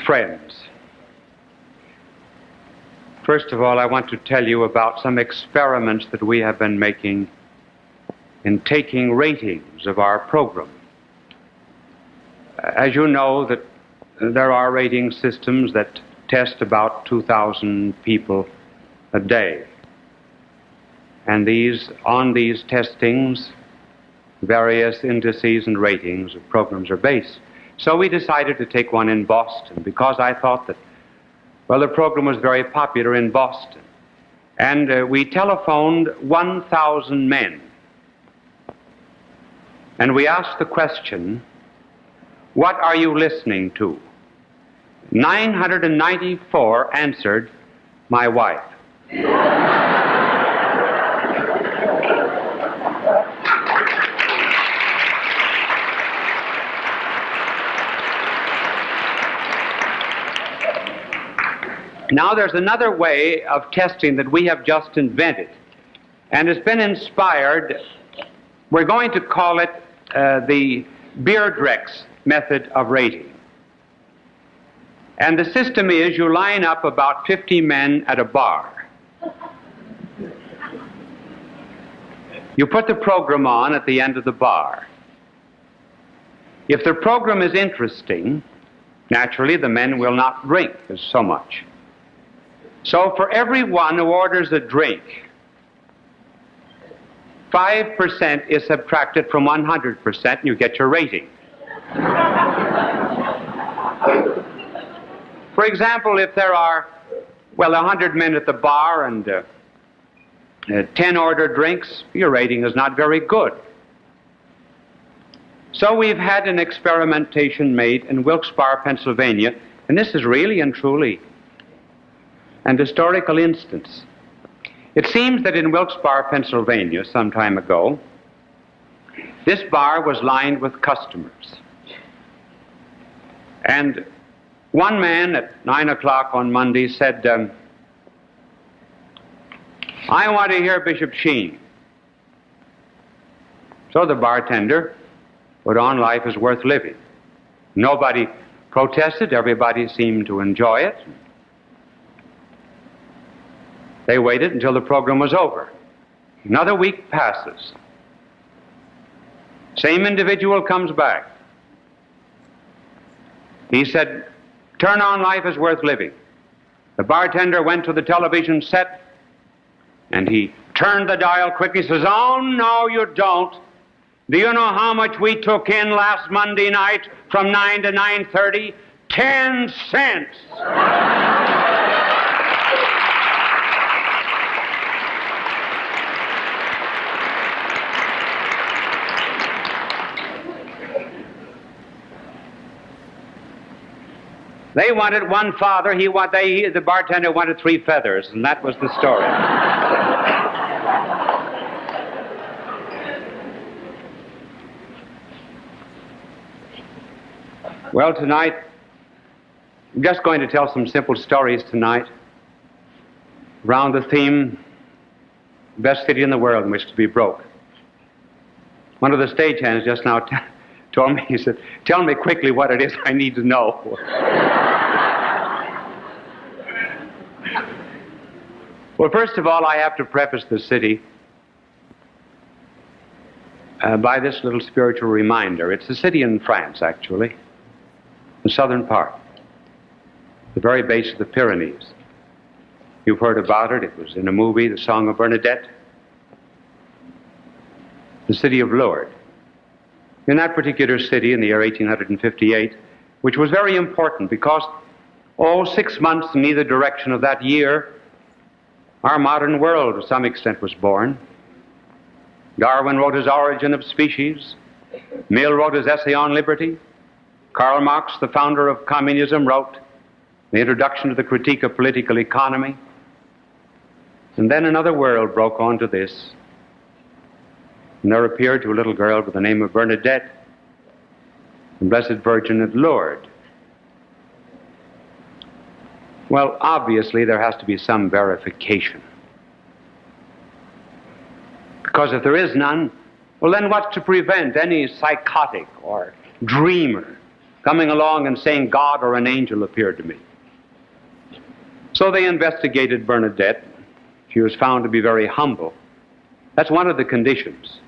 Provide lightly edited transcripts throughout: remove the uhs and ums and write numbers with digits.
Friends, first of all, I want to tell you about some experiments that we have been making in taking ratings of our program. As you know, that there are rating systems that test about 2,000 people a day. And on these testings, various indices and ratings of programs are based. So we decided to take one in Boston because I thought that, well, the program was very popular in Boston. And we telephoned 1,000 men. And we asked the question, what are you listening to? 994 answered, my wife. Now there's another way of testing that we have just invented, and it's been inspired. We're going to call it the Beardrex method of rating. And the system is you line up about 50 men at a bar. You put the program on at the end of the bar. If the program is interesting, naturally the men will not drink so much. So for everyone who orders a drink, 5% is subtracted from 100% and you get your rating. For example, if there are, 100 men at the bar and 10 order drinks, your rating is not very good. So we've had an experimentation made in Wilkes-Barre, Pennsylvania, and this is really and truly an historical instance. It seems that in Wilkes-Barre, Pennsylvania, some time ago, this bar was lined with customers. And one man at 9 o'clock on Monday said, I want to hear Bishop Sheen. So the bartender put on Life is Worth Living. Nobody protested. Everybody seemed to enjoy it. They waited until the program was over. Another week passes. Same individual comes back. He said, turn on Life is Worth Living. The bartender went to the television set and he turned the dial quickly. He says, oh, no, you don't. Do you know how much we took in last Monday night from 9 to 9:30? 10 cents. They wanted one father, the bartender wanted 3 feathers, and that was the story. Well, tonight, I'm just going to tell some simple stories tonight around the theme, best city in the world in which to be broke. One of the stagehands just now told me, he said, tell me quickly what it is I need to know. Well, first of all, I have to preface the city by this little spiritual reminder. It's a city in France, actually, the southern part, the very base of the Pyrenees. You've heard about it. It was in a movie, The Song of Bernadette. The city of Lourdes. In that particular city in the year 1858, which was very important because, 6 months in either direction of that year, our modern world to some extent was born. Darwin wrote his Origin of Species. Mill wrote his Essay on Liberty. Karl Marx, the founder of communism, wrote the introduction to the Critique of Political Economy. And then another world broke onto this. And there appeared to a little girl by the name of Bernadette, the Blessed Virgin at Lourdes. Well, obviously there has to be some verification. Because if there is none, well then what's to prevent any psychotic or dreamer coming along and saying God or an angel appeared to me? So they investigated Bernadette. She was found to be very humble. That's one of the conditions.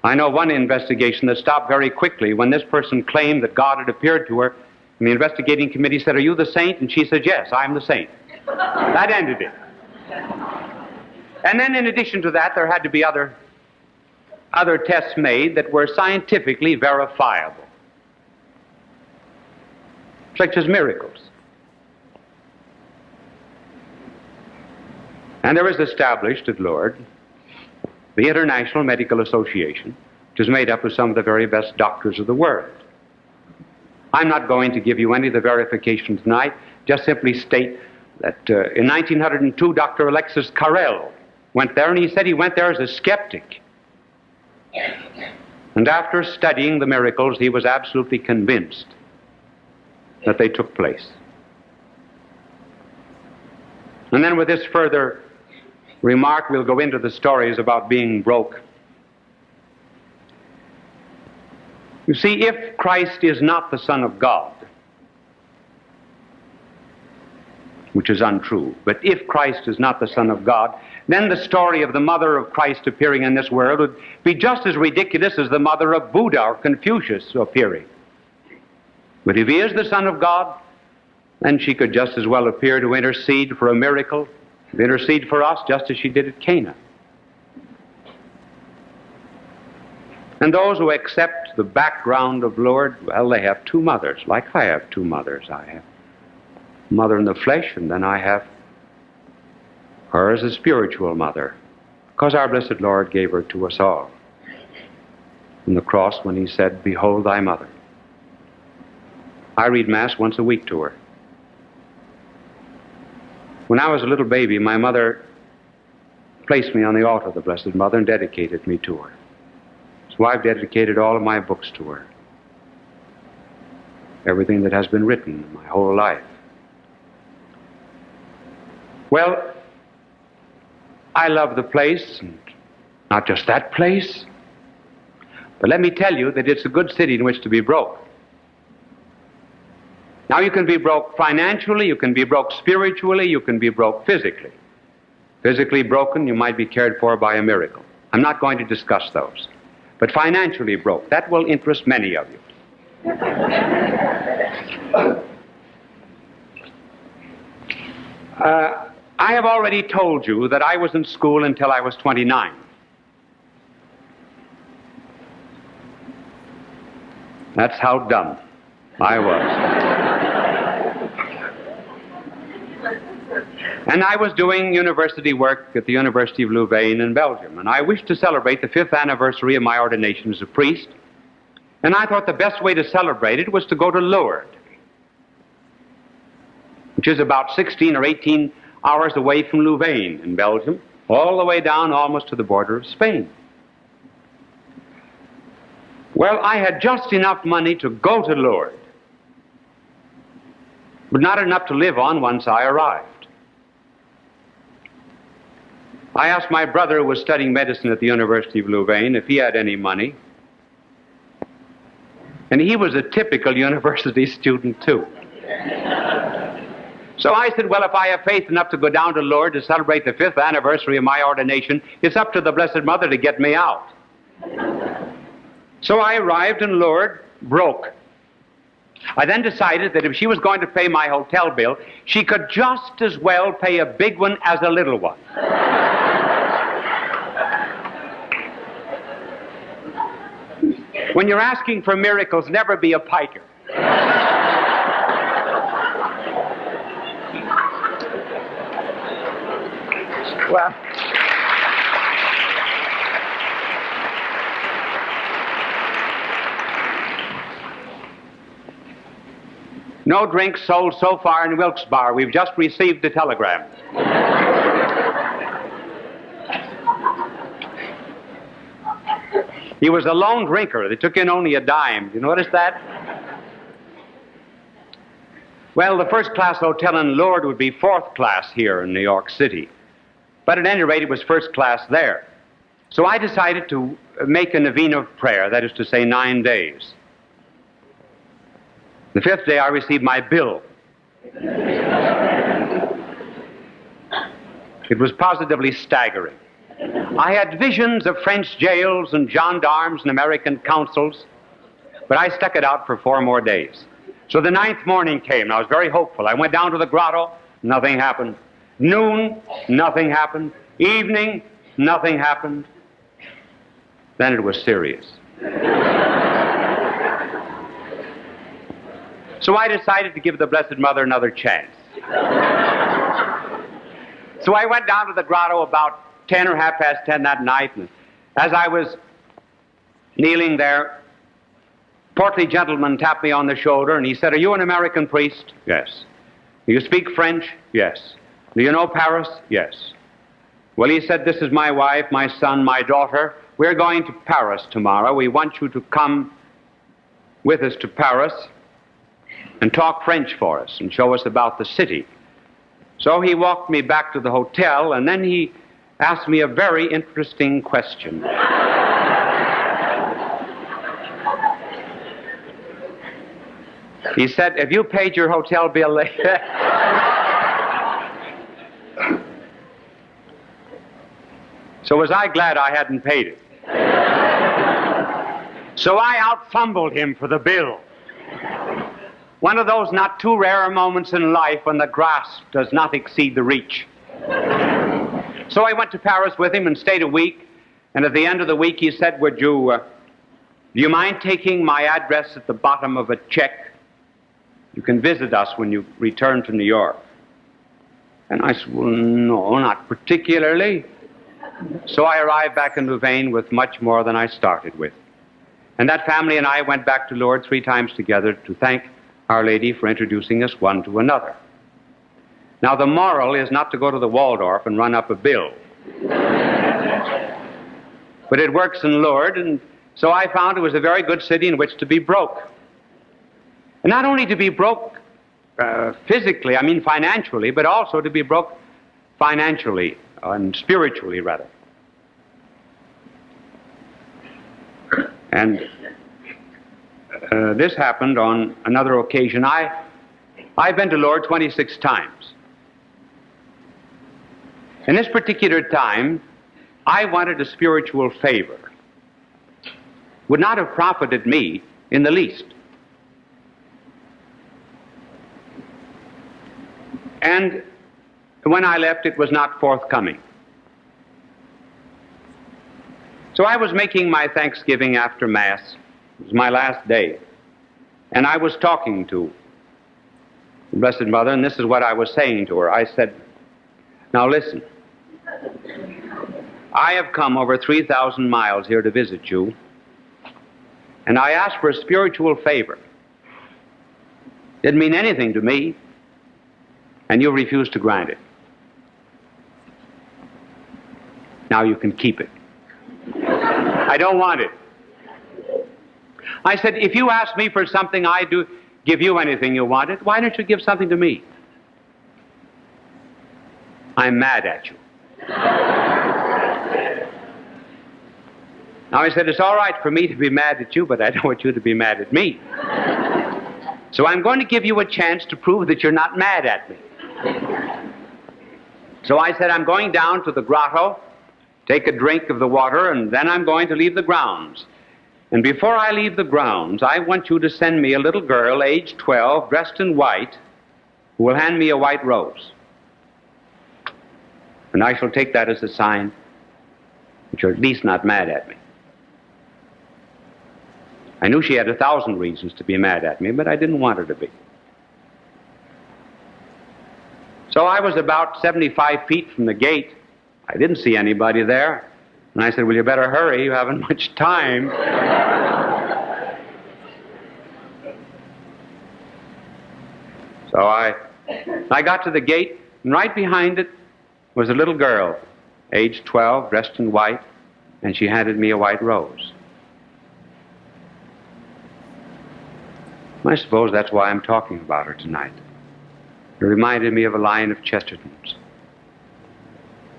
I know one investigation that stopped very quickly when this person claimed that God had appeared to her, and the investigating committee said, "Are you the saint?" And she said, "Yes, I'm the saint." That ended it. And then in addition to that, there had to be other tests made that were scientifically verifiable, such as miracles. And there is established at Lourdes the International Medical Association, which is made up of some of the very best doctors of the world. I'm not going to give you any of the verification tonight, just simply state that in 1902, Dr. Alexis Carrel went there, and he said he went there as a skeptic. And after studying the miracles, he was absolutely convinced that they took place. And then with this further remark, we'll go into the stories about being broke. You see, if Christ is not the Son of God, which is untrue, but if Christ is not the Son of God, then the story of the mother of Christ appearing in this world would be just as ridiculous as the mother of Buddha or Confucius appearing. But if he is the Son of God, then she could just as well appear to intercede for a miracle, to intercede for us, just as she did at Cana. And those who accept the background of Lourdes, well, they have two mothers, like I have two mothers. I have a mother in the flesh, and then I have her as a spiritual mother, because our blessed Lord gave her to us all on the cross when he said, "Behold thy mother." I read Mass once a week to her. When I was a little baby, my mother placed me on the altar of the Blessed Mother and dedicated me to her. So I've dedicated all of my books to her. Everything that has been written my whole life. Well, I love the place, and not just that place, but let me tell you that it's a good city in which to be broke. Now, you can be broke financially, you can be broke spiritually, you can be broke physically. Physically broken, you might be cared for by a miracle. I'm not going to discuss those. But financially broke, that will interest many of you. I have already told you that I was in school until I was 29. That's how dumb I was. And I was doing university work at the University of Louvain in Belgium, and I wished to celebrate the 5th anniversary of my ordination as a priest, and I thought the best way to celebrate it was to go to Lourdes, which is about 16 or 18 hours away from Louvain in Belgium, all the way down almost to the border of Spain. Well, I had just enough money to go to Lourdes, but not enough to live on once I arrived. I asked my brother, who was studying medicine at the University of Louvain, if he had any money. And he was a typical university student, too. So I said, well, if I have faith enough to go down to Lourdes to celebrate the 5th anniversary of my ordination, it's up to the Blessed Mother to get me out. So I arrived in Lourdes broke. I then decided that if she was going to pay my hotel bill, she could just as well pay a big one as a little one. When you're asking for miracles, never be a piker. Well, no drinks sold so far in Wilkes-Barre. We've just received the telegram. He was a lone drinker. They took in only a dime. You notice that? Well, the first-class hotel in Lourdes would be fourth class here in New York City. But at any rate, it was first class there. So I decided to make a novena of prayer, that is to say 9 days. The 5th day I received my bill. It was positively staggering. I had visions of French jails and gendarmes and American consuls, but I stuck it out for 4 more days. So the 9th morning came, and I was very hopeful. I went down to the grotto, nothing happened. Noon, nothing happened. Evening, nothing happened. Then it was serious. So I decided to give the Blessed Mother another chance. So I went down to the grotto about 10 or 10:30 that night, and as I was kneeling there, a portly gentleman tapped me on the shoulder, and he said, "Are you an American priest?" "Yes." "Do you speak French?" "Yes." "Do you know Paris?" "Yes." "Well," he said, "this is my wife, my son, my daughter. We're going to Paris tomorrow. We want you to come with us to Paris and talk French for us and show us about the city." So he walked me back to the hotel, and then he asked me a very interesting question. He said, "Have you paid your hotel bill?" So was I glad I hadn't paid it. So I out-fumbled him for the bill. One of those not too rare moments in life when the grasp does not exceed the reach. So I went to Paris with him and stayed a week, and at the end of the week he said, do you mind taking my address at the bottom of a check? You can visit us when you return to New York. And I said, "Well, no, not particularly." So I arrived back in Louvain with much more than I started with. And that family and I went back to Lourdes 3 times together to thank Our Lady for introducing us one to another. Now, the moral is not to go to the Waldorf and run up a bill. But it works in Lourdes, and so I found it was a very good city in which to be broke. And not only to be broke physically, I mean financially, but also to be broke financially, and spiritually, rather. And this happened on another occasion. I've been to Lourdes 26 times. And this particular time, I wanted a spiritual favor. Would not have profited me in the least. And when I left, it was not forthcoming. So I was making my Thanksgiving after Mass. It was my last day. And I was talking to the Blessed Mother, and this is what I was saying to her. I said, "Now listen, I have come over 3,000 miles here to visit you, and I asked for a spiritual favor. Didn't mean anything to me, and you refused to grant it. Now you can keep it. I don't want it." I said, "If you ask me for something, I do give you anything you wanted. Why don't you give something to me?" "I'm mad at you." Now I said, "It's all right for me to be mad at you, but I don't want you to be mad at me. So I'm going to give you a chance to prove that you're not mad at me." So I said, "I'm going down to the grotto, take a drink of the water, and then I'm going to leave the grounds. And before I leave the grounds, I want you to send me a little girl, age 12, dressed in white, who will hand me a white rose. And I shall take that as a sign that you're at least not mad at me." I knew she had 1,000 reasons to be mad at me, but I didn't want her to be. So I was about 75 feet from the gate. I didn't see anybody there. And I said, "Well, you better hurry. You haven't much time." So I got to the gate, and right behind it was a little girl, age 12, dressed in white, and she handed me a white rose. I suppose that's why I'm talking about her tonight. It reminded me of a line of Chesterton's,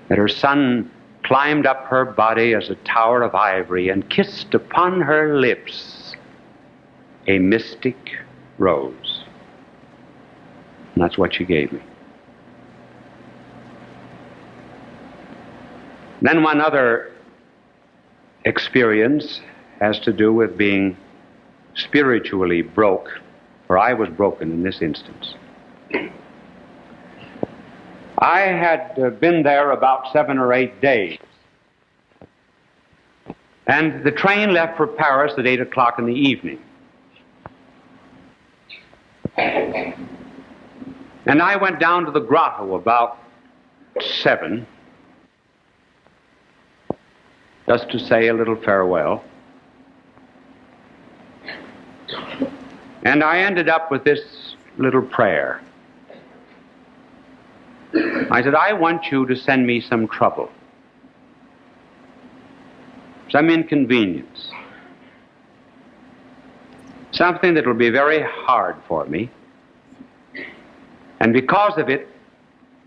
that her son climbed up her body as a tower of ivory and kissed upon her lips a mystic rose. And that's what she gave me. Then one other experience has to do with being spiritually broke, for I was broken in this instance. I had been there about 7 or 8 days, and the train left for Paris at 8 o'clock in the evening. And I went down to the grotto about 7, just to say a little farewell. And I ended up with this little prayer. I said, I want you to send me some trouble, some inconvenience, something that will be very hard for me, and because of it,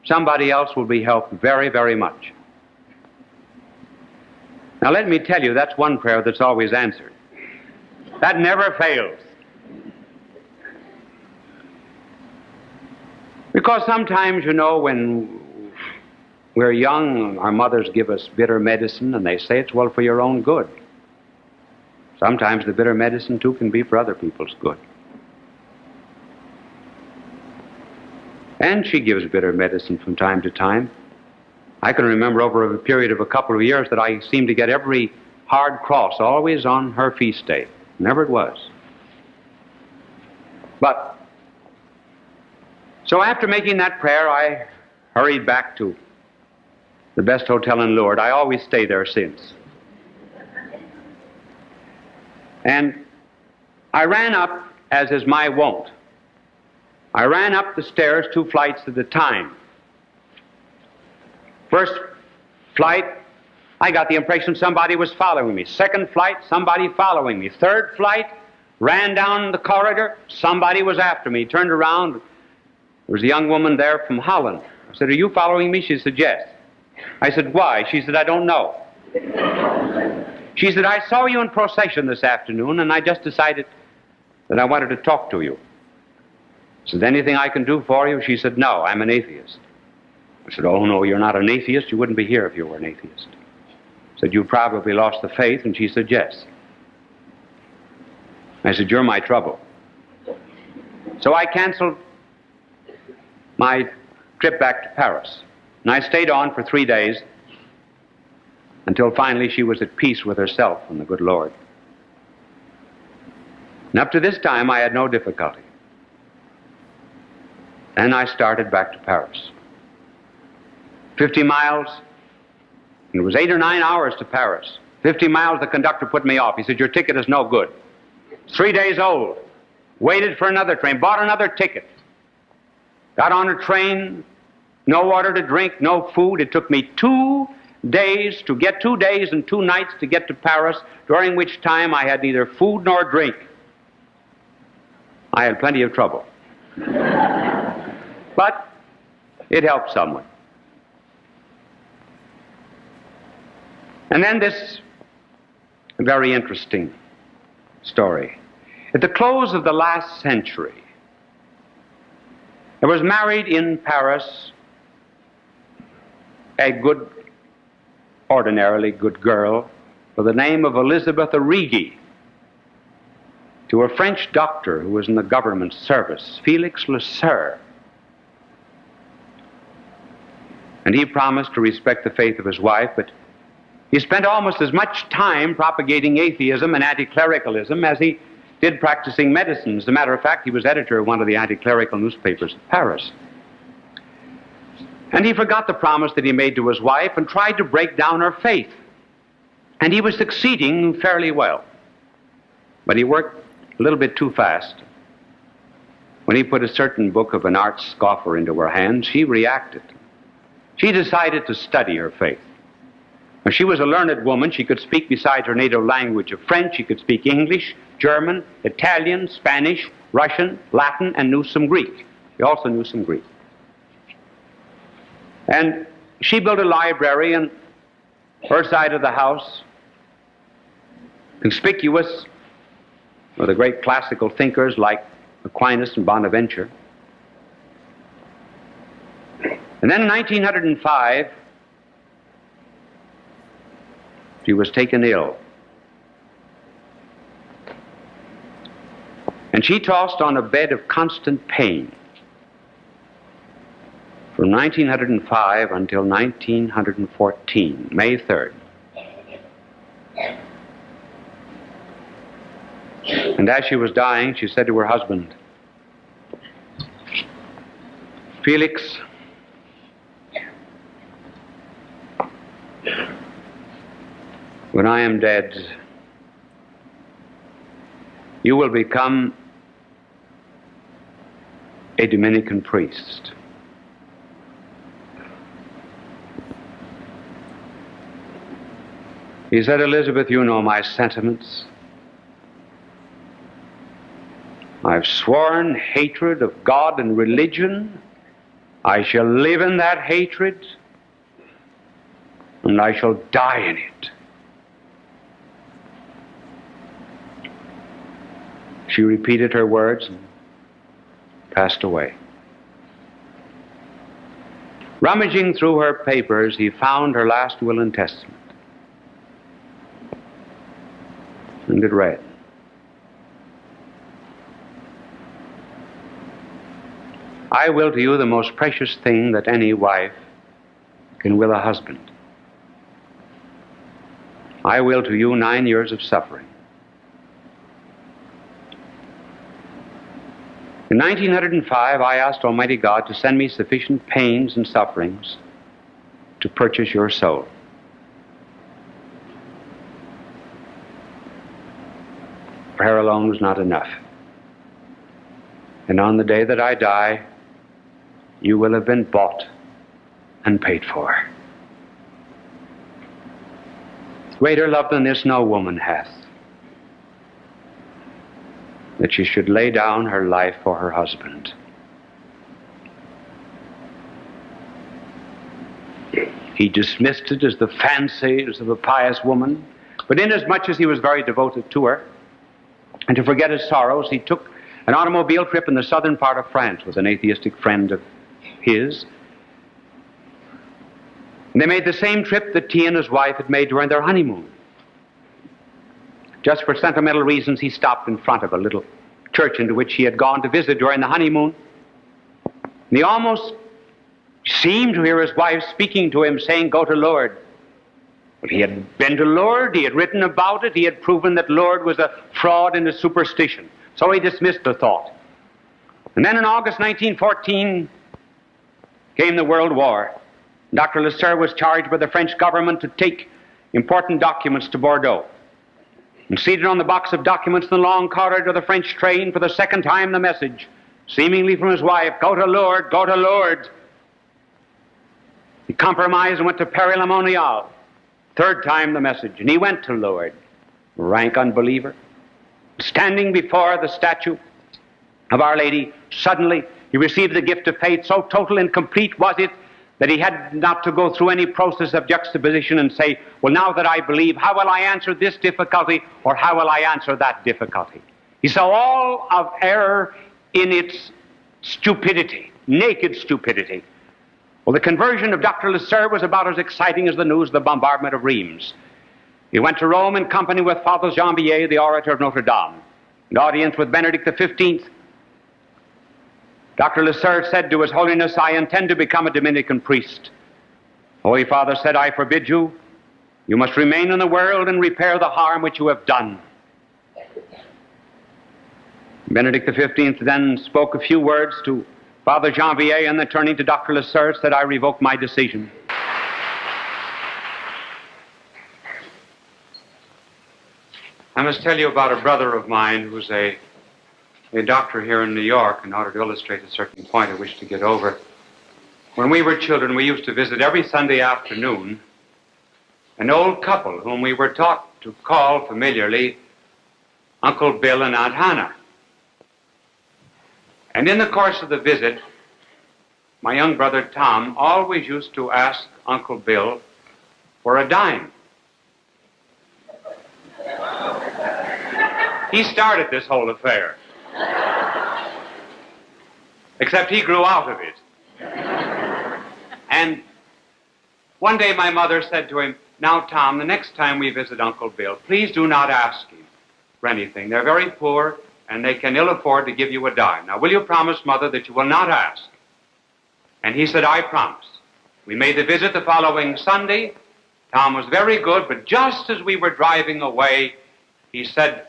somebody else will be helped very, very much. Now let me tell you, that's one prayer that's always answered. That never fails. Because sometimes, you know, when we're young, our mothers give us bitter medicine and they say it's well for your own good. Sometimes the bitter medicine too can be for other people's good. And she gives bitter medicine from time to time. I can remember over a period of a couple of years that I seemed to get every hard cross always on her feast day. Never it was. But so after making that prayer, I hurried back to the best hotel in Lourdes. I always stay there since. And I ran up, as is my wont. I ran up the stairs 2 flights at a time. First flight, I got the impression somebody was following me. Second flight, somebody following me. Third flight, ran down the corridor, somebody was after me. Turned around, there was a young woman there from Holland. I said, are you following me? She said, yes. I said, why? She said, I don't know. She said, I saw you in procession this afternoon, and I just decided that I wanted to talk to you. I said, anything I can do for you? She said, no, I'm an atheist. I said, oh, no, you're not an atheist. You wouldn't be here if you were an atheist. I said, you probably lost the faith, and she said, yes. I said, you're my trouble. So I canceled my trip back to Paris, and I stayed on for 3 days until finally she was at peace with herself and the good Lord. And up to this time, I had no difficulty. And I started back to Paris. 50 miles, and it was 8 or 9 hours to Paris. 50 miles, the conductor put me off. He said, your ticket is no good. It's 3 days old. Waited for another train, bought another ticket. Got on a train, no water to drink, no food. It took me 2 days to get 2 days and 2 nights to get to Paris, during which time I had neither food nor drink. I had plenty of trouble. But it helped somewhat. And then this very interesting story. At the close of the last century, there was married in Paris a good, ordinarily good girl by the name of Elizabeth Arrighi to a French doctor who was in the government service, Felix Le Sueur. And he promised to respect the faith of his wife, but he spent almost as much time propagating atheism and anti-clericalism as he did practicing medicine. As a matter of fact, he was editor of one of the anti-clerical newspapers of Paris. And he forgot the promise that he made to his wife and tried to break down her faith. And he was succeeding fairly well. But he worked a little bit too fast. When he put a certain book of an arch scoffer into her hands, she reacted. She decided to study her faith. Now, she was a learned woman. She could speak, besides her native language of French, she could speak English, German, Italian, Spanish, Russian, Latin, and knew some Greek. She also knew some Greek. And she built a library in her side of the house, conspicuous with the great classical thinkers like Aquinas and Bonaventure. And then in 1905, she was taken ill. And she tossed on a bed of constant pain from 1905 until 1914, May 3rd. And as she was dying, she said to her husband, "Felix, when I am dead, you will become a Dominican priest." He said, "Elizabeth, you know my sentiments. I've sworn hatred of God and religion. I shall live in that hatred, and I shall die in it." She repeated her words and passed away. Rummaging through her papers, he found her last will and testament. And it read, "I will to you the most precious thing that any wife can will a husband. I will to you 9 years of suffering." In 1905, I asked Almighty God to send me sufficient pains and sufferings to purchase your soul. Prayer alone was not enough. And on the day that I die, you will have been bought and paid for. Greater love than this no woman hath, that she should lay down her life for her husband. He dismissed it as the fancies of a pious woman, but inasmuch as he was very devoted to her, and to forget his sorrows, he took an automobile trip in the southern part of France with an atheistic friend of his. And they made the same trip that he and his wife had made during their honeymoon. Just for sentimental reasons, he stopped in front of a little church into which he had gone to visit during the honeymoon. And he almost seemed to hear his wife speaking to him, saying, "Go to Lourdes." Well, he had been to Lourdes, he had written about it, he had proven that Lourdes was a fraud and a superstition. So he dismissed the thought. And then in August 1914 came the World War. Dr. Lasserre was charged by the French government to take important documents to Bordeaux. And seated on the box of documents in the long corridor of the French train, for the second time the message, seemingly from his wife, "Go to Lourdes, go to Lourdes." He compromised and went to Paris-le-Monial. Third time the message, and he went to Lourdes. Rank unbeliever. Standing before the statue of Our Lady, suddenly he received the gift of faith. So total and complete was it that he had not to go through any process of juxtaposition and say, "Well, now that I believe, how will I answer this difficulty, or how will I answer that difficulty?" He saw all of error in its stupidity, naked stupidity. Well, the conversion of Dr. Lasserre was about as exciting as the news of the bombardment of Reims. He went to Rome in company with Father Janvier, the orator of Notre Dame. In audience with Benedict XV, Dr. Lasserre said to His Holiness, "I intend to become a Dominican priest." Holy Father said, "I forbid you. You must remain in the world and repair the harm which you have done." Benedict XV then spoke a few words to Father Janvier, and then turning to Dr. Lasserre said, "I revoke my decision." I must tell you about a brother of mine who's a doctor here in New York, in order to illustrate a certain point I wish to get over. When we were children, we used to visit every Sunday afternoon an old couple whom we were taught to call familiarly Uncle Bill and Aunt Hannah. And in the course of the visit, my young brother Tom always used to ask Uncle Bill for a dime. He started this whole affair. Except he grew out of it. And one day my mother said to him, "Now, Tom, the next time we visit Uncle Bill, please do not ask him for anything. They're very poor, and they can ill afford to give you a dime. Now, will you promise, Mother, that you will not ask?" And he said, "I promise." We made the visit the following Sunday. Tom was very good, but just as we were driving away, he said,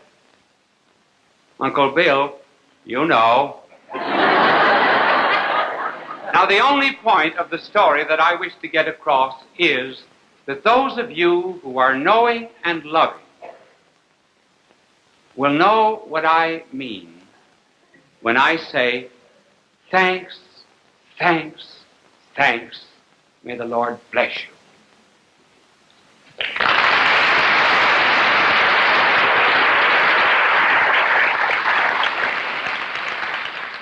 "Uncle Bill, you know." Now, the only point of the story that I wish to get across is that those of you who are knowing and loving will know what I mean when I say, thanks, thanks, thanks. May the Lord bless you.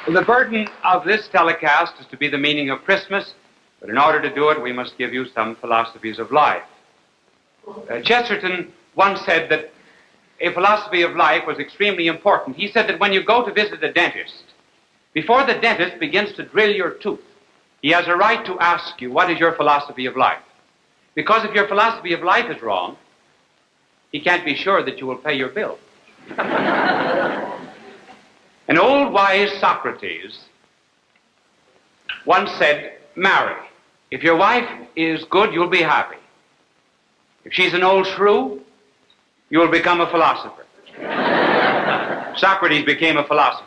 Well, the burden of this telecast is to be the meaning of Christmas, but in order to do it, we must give you some philosophies of life. Chesterton once said that a philosophy of life was extremely important. He said that when you go to visit a dentist, before the dentist begins to drill your tooth, he has a right to ask you, what is your philosophy of life? Because if your philosophy of life is wrong, he can't be sure that you will pay your bill. An old wise Socrates once said, "Marry. If your wife is good, you'll be happy. If she's an old shrew, you'll become a philosopher." Socrates became a philosopher.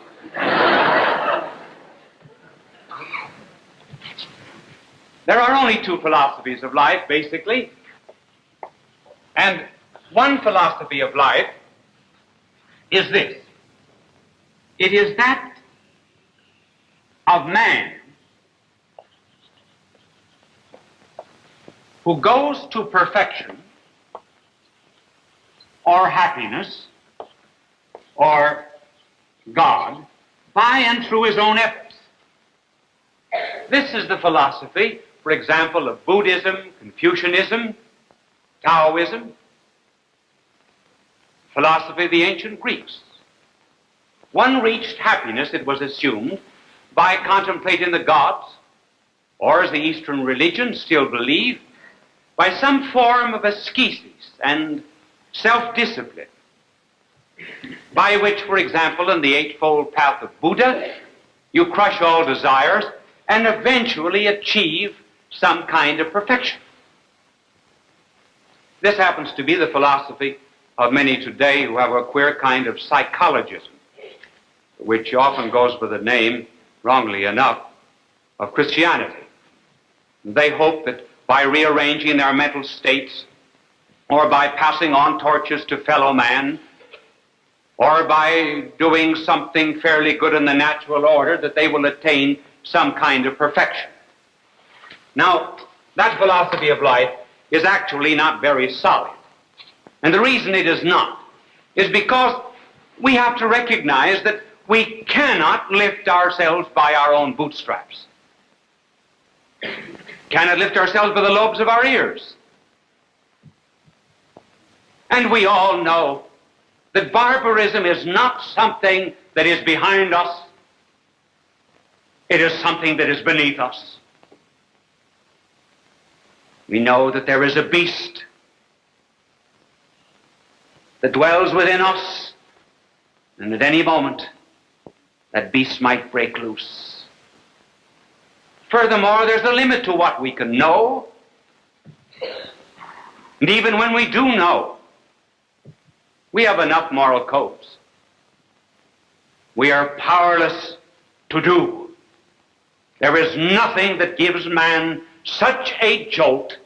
There are only two philosophies of life, basically. And one philosophy of life is this. It is that of man who goes to perfection or happiness or God by and through his own efforts. This is the philosophy, for example, of Buddhism, Confucianism, Taoism, philosophy of the ancient Greeks. One reached happiness, it was assumed, by contemplating the gods, or as the Eastern religions still believe, by some form of ascesis and self-discipline, by which, for example, in the Eightfold Path of Buddha, you crush all desires and eventually achieve some kind of perfection. This happens to be the philosophy of many today who have a queer kind of psychologism, which often goes by the name, wrongly enough, of Christianity. They hope that by rearranging their mental states, or by passing on torches to fellow man, or by doing something fairly good in the natural order, that they will attain some kind of perfection. Now, that philosophy of life is actually not very solid. And the reason it is not is because we have to recognize that we cannot lift ourselves by our own bootstraps. Cannot lift ourselves by the lobes of our ears. And we all know that barbarism is not something that is behind us. It is something that is beneath us. We know that there is a beast that dwells within us, and at any moment that beast might break loose. Furthermore, there's a limit to what we can know. And even when we do know, we have enough moral codes. We are powerless to do. There is nothing that gives man such a jolt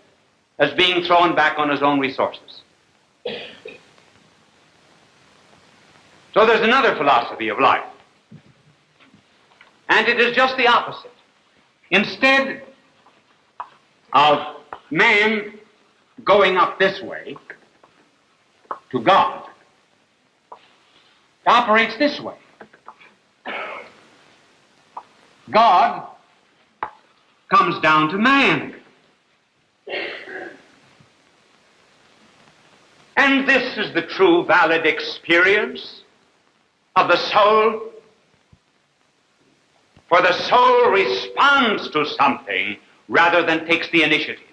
as being thrown back on his own resources. So there's another philosophy of life. And it is just the opposite. Instead of man going up this way to God, it operates this way. God comes down to man. And this is the true, valid experience of the soul. For the soul responds to something rather than takes the initiative.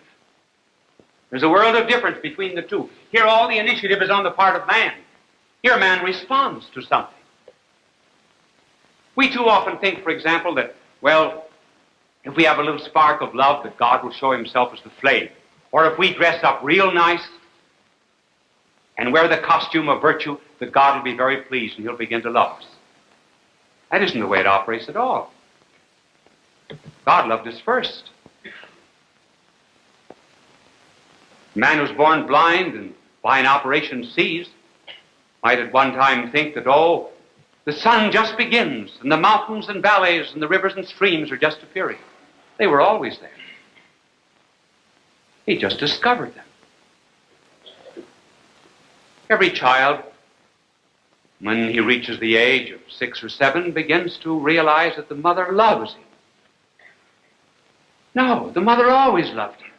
There's a world of difference between the two. Here, all the initiative is on the part of man. Here, man responds to something. We too often think, for example, that, well, if we have a little spark of love, that God will show himself as the flame. Or if we dress up real nice and wear the costume of virtue, that God will be very pleased and he'll begin to love us. That isn't the way it operates at all. God loved us first. Man who was born blind and by an operation sees might at one time think that, oh, the sun just begins and the mountains and valleys and the rivers and streams are just appearing. They were always there. He just discovered them. Every child, when he reaches the age of 6 or 7, begins to realize that the mother loves him. No, the mother always loved him.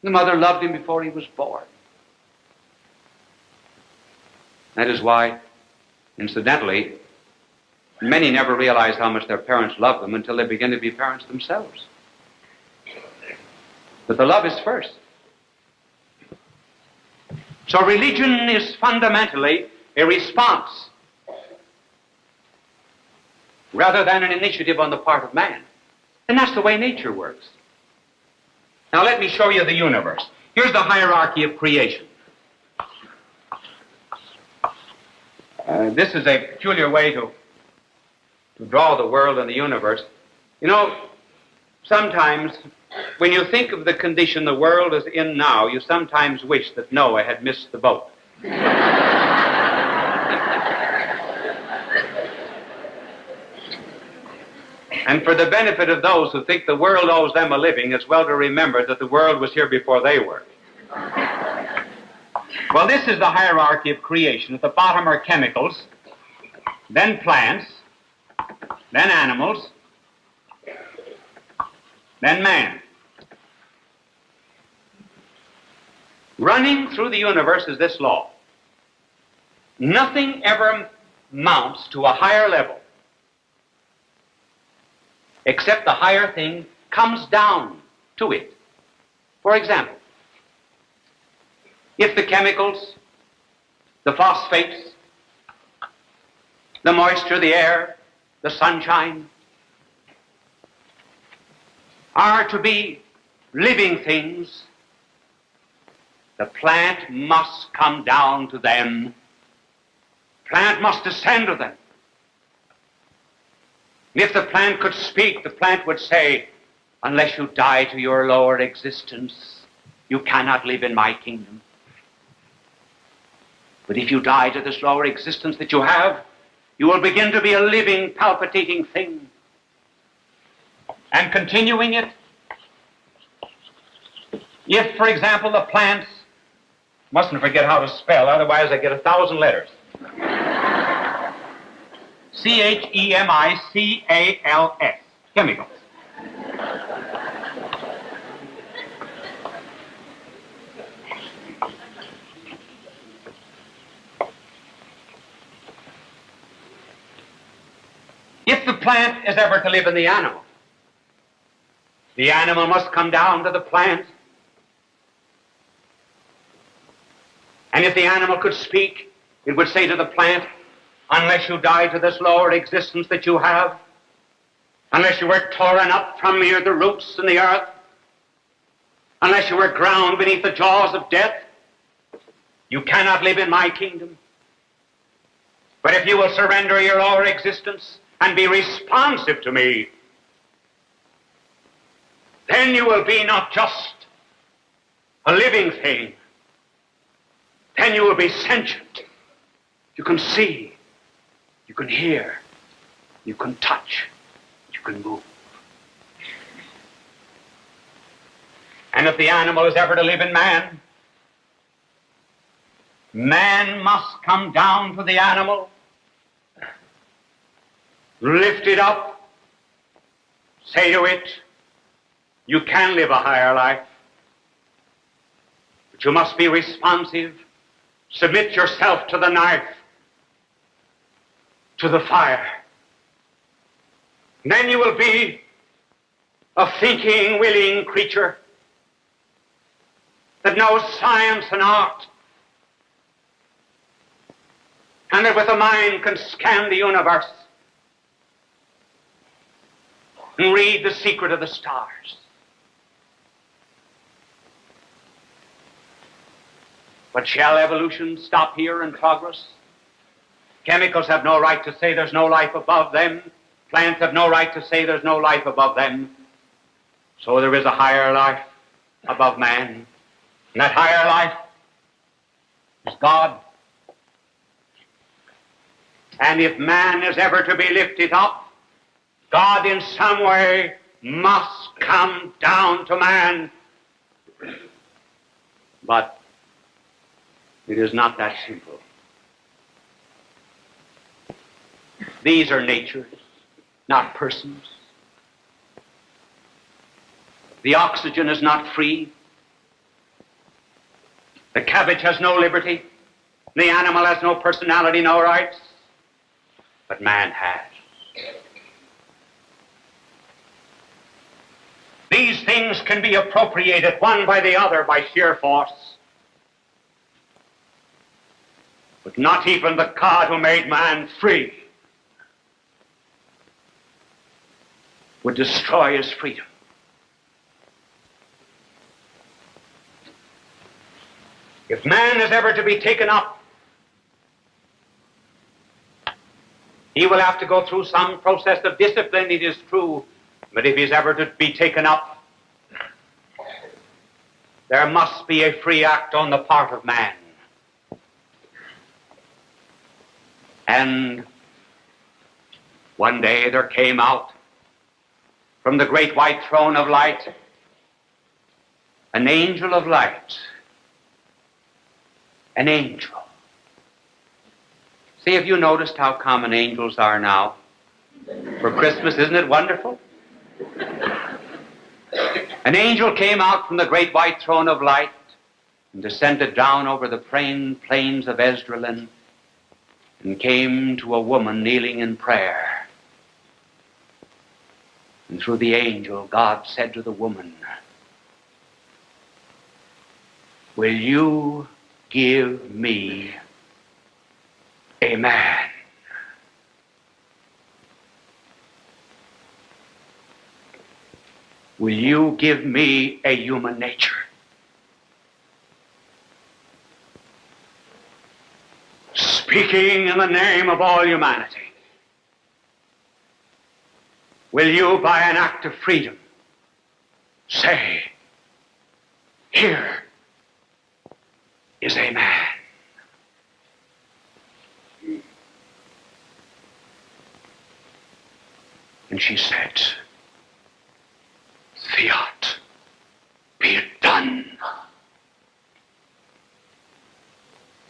The mother loved him before he was born. That is why, incidentally, many never realize how much their parents love them until they begin to be parents themselves. But the love is first. So religion is fundamentally a response rather than an initiative on the part of man. And that's the way nature works. Now let me show you the universe. Here's the hierarchy of creation. This is a peculiar way to draw the world and the universe. You know, sometimes when you think of the condition the world is in now, you sometimes wish that Noah had missed the boat. And for the benefit of those who think the world owes them a living, it's well to remember that the world was here before they were. Well, this is the hierarchy of creation. At the bottom are chemicals, then plants, then animals, then man. Running through the universe is this law. Nothing ever mounts to a higher level except the higher thing comes down to it. For example, if the chemicals, the phosphates, the moisture, the air, the sunshine are to be living things, the plant must come down to them. Plant must descend to them. If the plant could speak, the plant would say, unless you die to your lower existence, you cannot live in my kingdom. But if you die to this lower existence that you have, you will begin to be a living, palpitating thing. And continuing it, if, for example, the plants, mustn't forget how to spell, otherwise I get 1,000 letters. C-H-E-M-I-C-A-L-S, chemicals. If the plant is ever to live in the animal must come down to the plant. And if the animal could speak, it would say to the plant, unless you die to this lower existence that you have, unless you were torn up from near the roots in the earth, unless you were ground beneath the jaws of death, you cannot live in my kingdom. But if you will surrender your lower existence and be responsive to me, then you will be not just a living thing, then you will be sentient. You can see, you can hear, you can touch, you can move. And if the animal is ever to live in man, man must come down to the animal, lift it up, say to it, You can live a higher life, but you must be responsive. Submit yourself to the knife, to the fire. And then you will be a thinking, willing creature that knows science and art, and that with a mind can scan the universe and read the secret of the stars. But shall evolution stop here in progress? Chemicals have no right to say there's no life above them. Plants have no right to say there's no life above them. So there is a higher life above man. And that higher life is God. And if man is ever to be lifted up, God in some way must come down to man. But it is not that simple. These are natures, not persons. The oxygen is not free. The cabbage has no liberty. The animal has no personality, no rights. But man has. These things can be appropriated one by the other by sheer force. But not even the God who made man free would destroy his freedom. If man is ever to be taken up, he will have to go through some process of discipline, it is true, but if he's ever to be taken up, there must be a free act on the part of man. And one day there came out from the great white throne of light an angel of light. An angel. See, have you noticed how common angels are now? For Christmas, isn't it wonderful? An angel came out from the great white throne of light and descended down over the plains of Esdraelon and came to a woman kneeling in prayer. And through the angel, God said to the woman, "Will you give me a man?" Will you give me a human nature? Speaking in the name of all humanity, will you, by an act of freedom, say, "Here is a man"? And she said, "Fiat, be it done."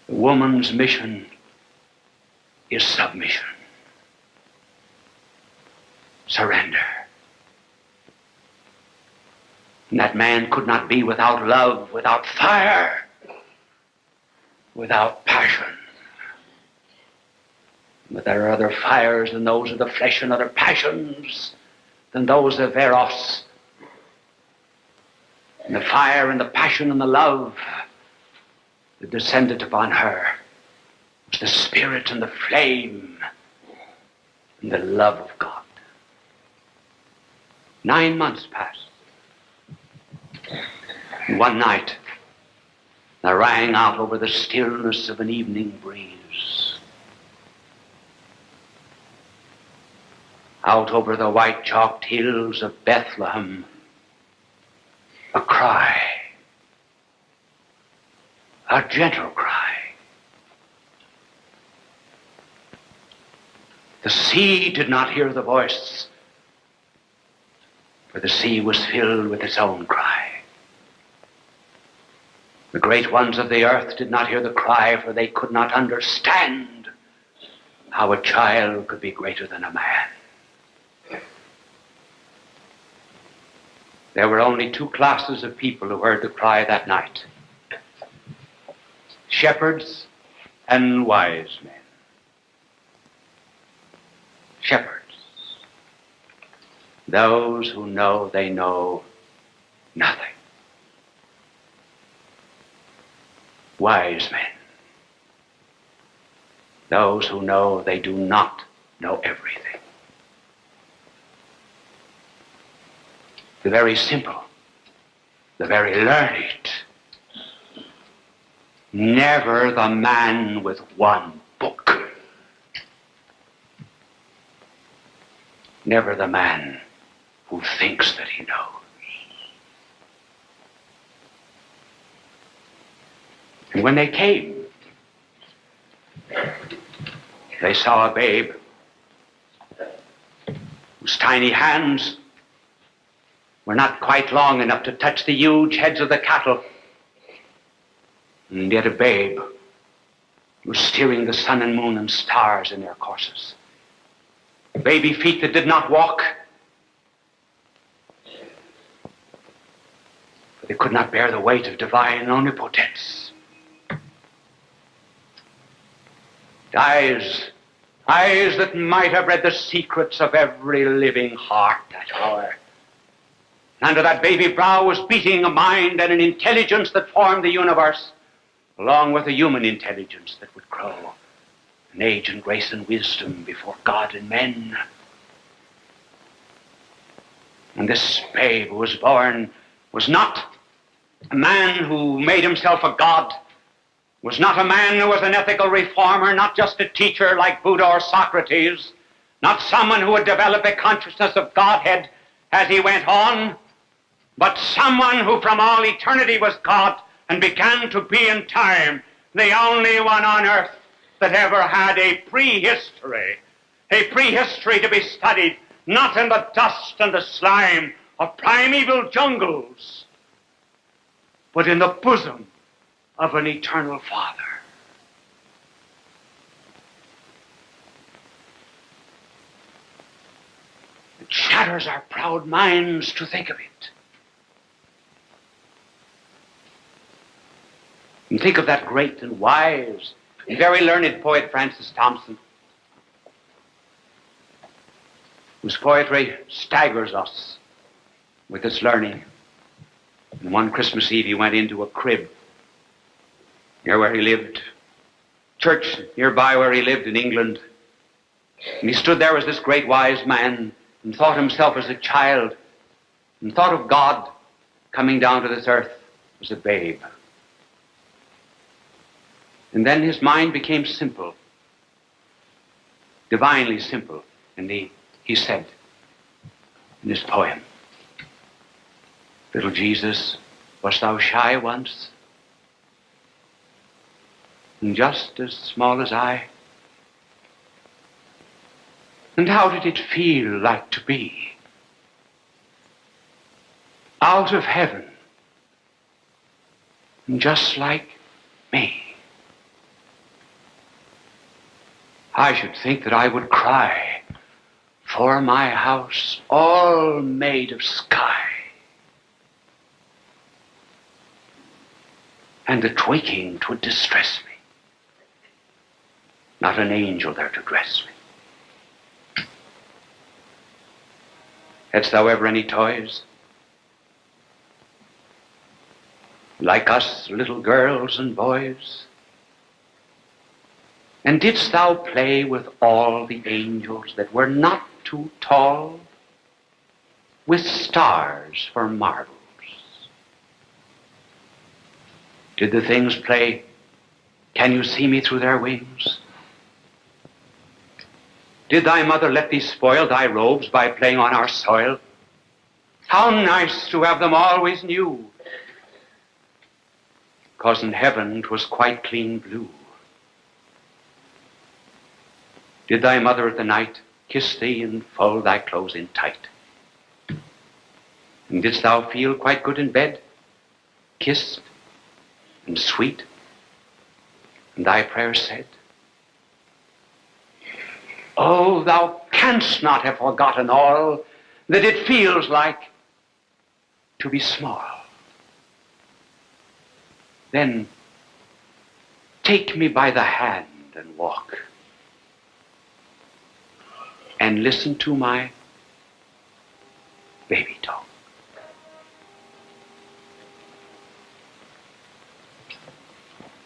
The woman's mission is submission, surrender. And that man could not be without love, without fire, without passion. But there are other fires than those of the flesh and other passions than those of Eros. And the fire and the passion and the love that descended upon her was the spirit and the flame and the love of God. 9 months passed. And one night, there rang out over the stillness of an evening breeze, out over the white-chalked hills of Bethlehem, a cry, a gentle cry. The sea did not hear the voice, for the sea was filled with its own cry. The great ones of the earth did not hear the cry, for they could not understand how a child could be greater than a man. there were only two classes of people who heard the cry that night: shepherds and wise men. Shepherds, those who know they know nothing. Wise men, those who know they do not know everything. The very simple, the very learned, never the man with one book, never the man who thinks that he knows. And when they came, they saw a babe whose tiny hands were not quite long enough to touch the huge heads of the cattle, and yet a babe was steering the sun and moon and stars in their courses. Baby feet that did not walk, for they could not bear the weight of divine omnipotence. Eyes that might have read the secrets of every living heart that hour. Under that baby brow was beating a mind and an intelligence that formed the universe, along with a human intelligence that would grow in age and grace and wisdom before God and men. And this babe who was born was not a man who made himself a god, was not a man who was an ethical reformer, not just a teacher like Buddha or Socrates, not someone who would develop a consciousness of Godhead as he went on, but someone who from all eternity was God and began to be in time, the only one on earth that ever had a prehistory to be studied, not in the dust and the slime of primeval jungles, but in the bosom of an eternal Father. It shatters our proud minds to think of it. And think of that great and wise and very learned poet Francis Thompson, whose poetry staggers us with its learning. And one Christmas Eve he went into a crib near where he lived, church nearby where he lived in England. And he stood there as this great wise man and thought himself as a child and thought of God coming down to this earth as a babe. And then his mind became simple, divinely simple. And he said in his poem, "Little Jesus, wast thou shy once? And just as small as I? And how did it feel like to be out of heaven and just like me? I should think that I would cry for my house all made of sky, and the waking 'twould distress me. Not an angel there to dress me. Hadst thou ever any toys? Like us, little girls and boys? And didst thou play with all the angels that were not too tall, with stars for marbles? Did the things play, "Can you see me through their wings"? Did thy mother let thee spoil thy robes by playing on our soil? How nice to have them always new, 'cause in heaven 'twas quite clean blue. Did thy mother at the night kiss thee and fold thy clothes in tight? And didst thou feel quite good in bed, kissed and sweet, and thy prayers said? Oh, thou canst not have forgotten all that it feels like to be small. Then take me by the hand and walk, and listen to my baby talk.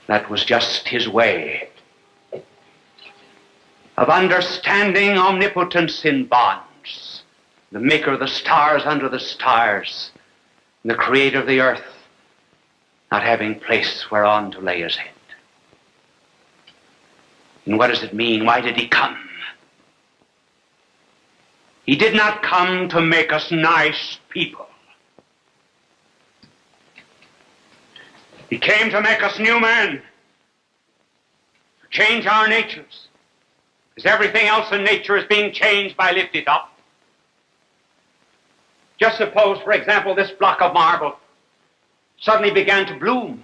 That was just his way of understanding omnipotence in bonds, the maker of the stars under the stars, and the creator of the earth, not having place whereon to lay his head. And what does it mean? Why did he come? He did not come to make us nice people. He came to make us new men, to change our natures, as everything else in nature is being changed by lifted up. Just suppose, for example, this block of marble suddenly began to bloom.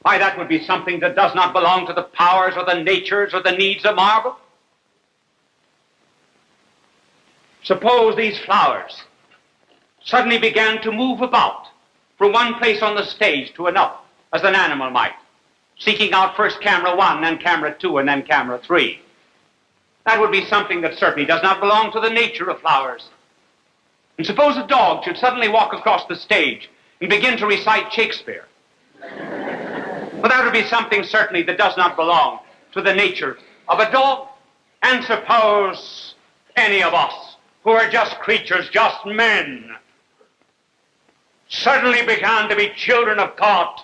Why, that would be something that does not belong to the powers or the natures or the needs of marble. Suppose these flowers suddenly began to move about from one place on the stage to another, as an animal might, seeking out first camera 1, then camera 2, and then camera 3. That would be something that certainly does not belong to the nature of flowers. And suppose a dog should suddenly walk across the stage and begin to recite Shakespeare. Well, that would be something certainly that does not belong to the nature of a dog. And suppose any of us, who are just creatures, just men, suddenly began to be children of God,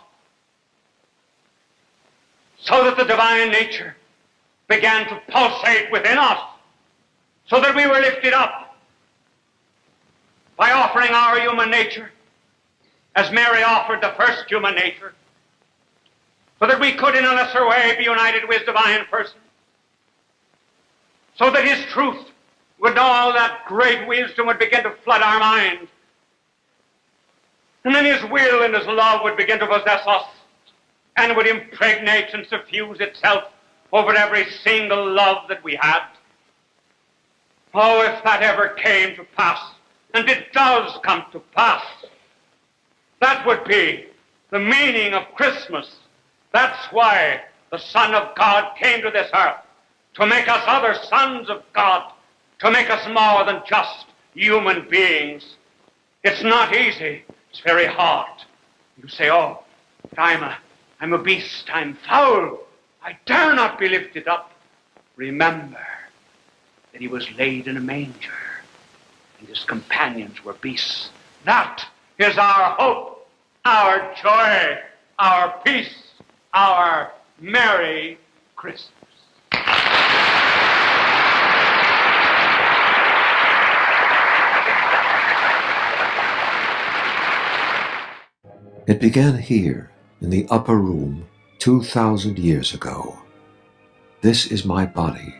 so that the divine nature began to pulsate within us, so that we were lifted up by offering our human nature, as Mary offered the first human nature, so that we could in a lesser way be united with divine person, so that his truth with all that great wisdom would begin to flood our mind, and then his will and his love would begin to possess us, and would impregnate and suffuse itself over every single love that we had. Oh, if that ever came to pass, and it does come to pass, that would be the meaning of Christmas. That's why the Son of God came to this earth, to make us other sons of God, to make us more than just human beings. It's not easy. It's very hard. You say, oh, but I'm a beast. I'm foul. I dare not be lifted up. Remember that he was laid in a manger, and his companions were beasts. That is our hope, our joy, our peace, our Merry Christmas. It began here, in the upper room, 2,000 years ago. This is my body.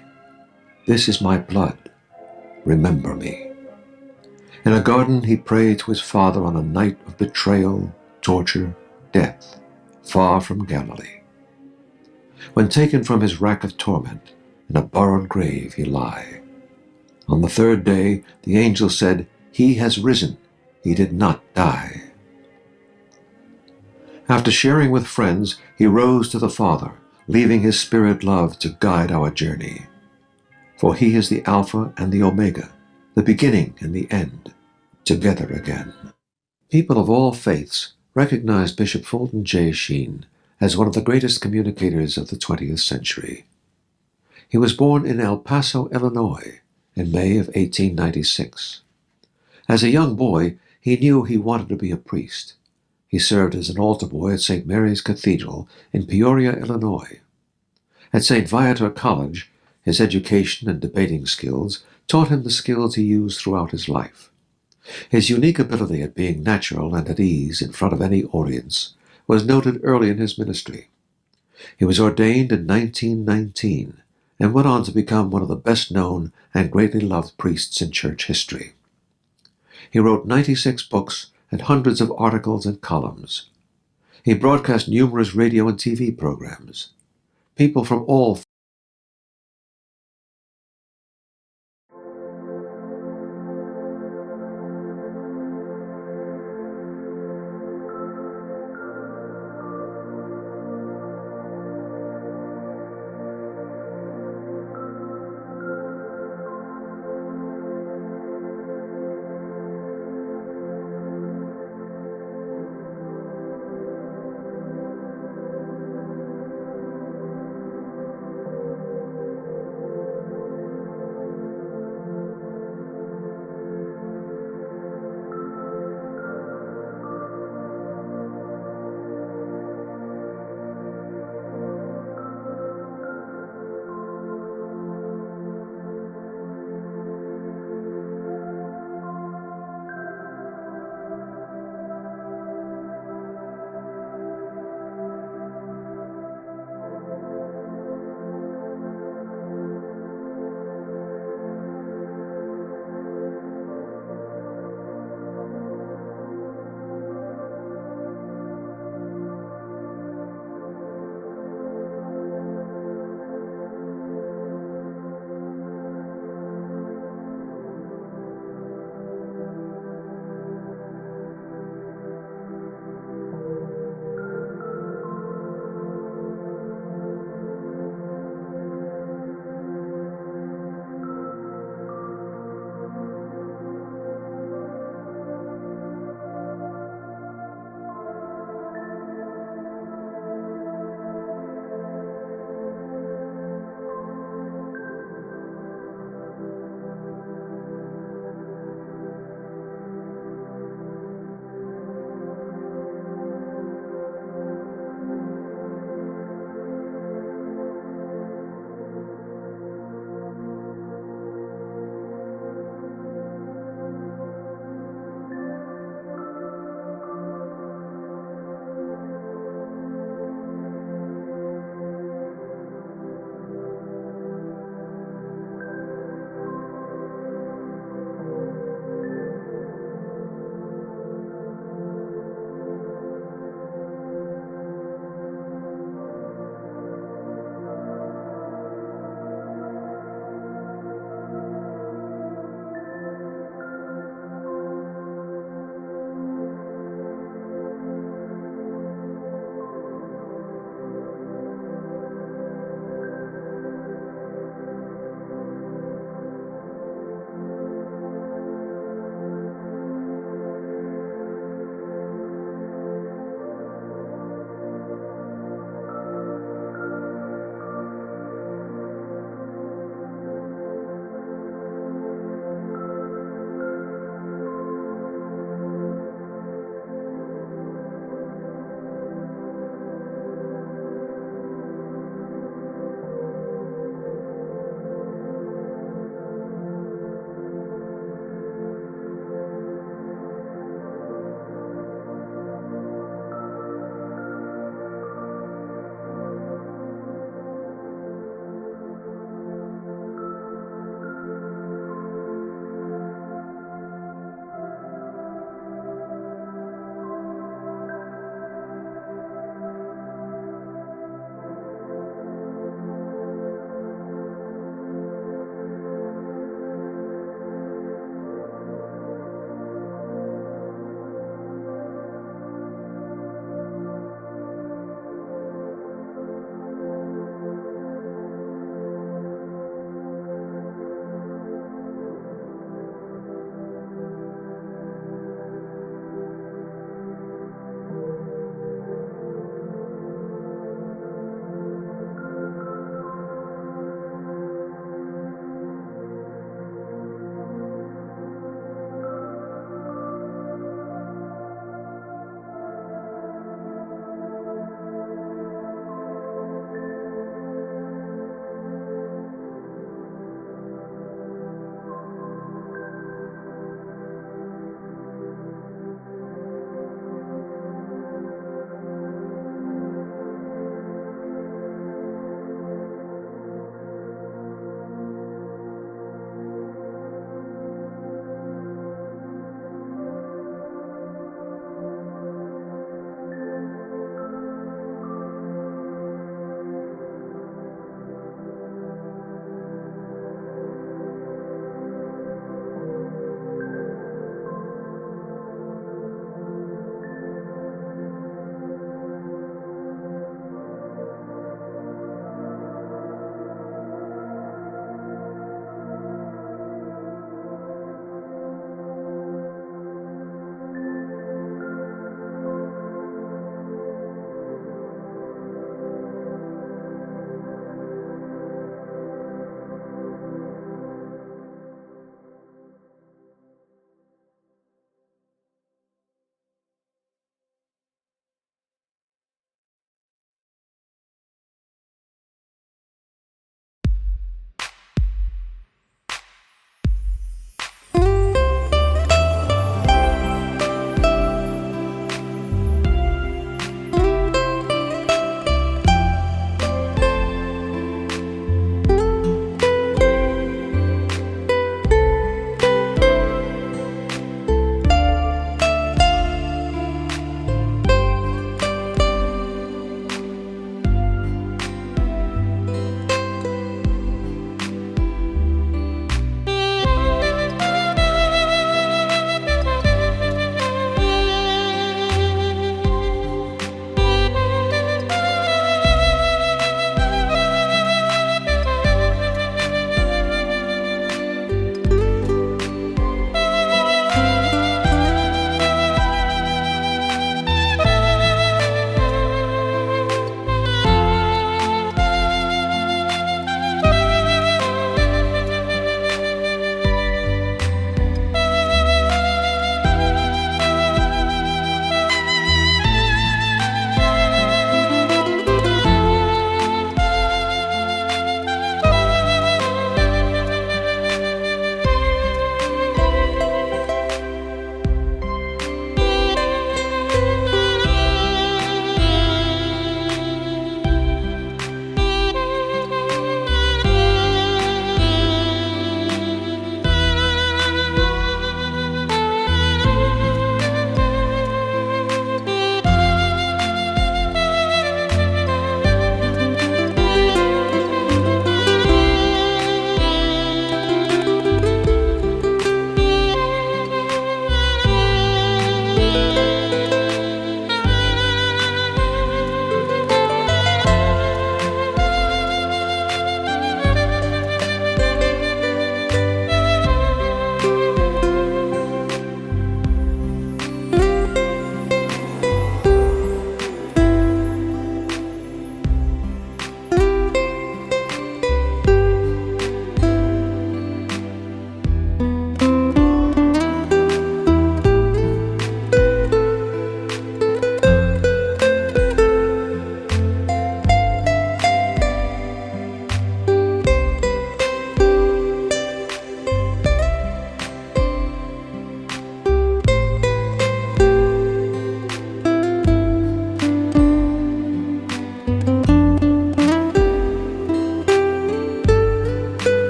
This is my blood. Remember me. In a garden he prayed to his Father on a night of betrayal, torture, death, far from Galilee. When taken from his rack of torment, in a borrowed grave he lie. On the third day the angel said, "He has risen. He did not die." After sharing with friends, he rose to the Father, leaving his Spirit love to guide our journey. For he is the Alpha and the Omega, the beginning and the end, together again. People of all faiths recognize Bishop Fulton J. Sheen as one of the greatest communicators of the 20th century. He was born in El Paso, Illinois, in May of 1896. As a young boy, he knew he wanted to be a priest. He served as an altar boy at St. Mary's Cathedral in Peoria, Illinois. At St. Viator College, his education and debating skills taught him the skills he used throughout his life. His unique ability at being natural and at ease in front of any audience was noted early in his ministry. He was ordained in 1919 and went on to become one of the best-known and greatly loved priests in church history. He wrote 96 books and hundreds of articles and columns. He broadcast numerous radio and TV programs. People from all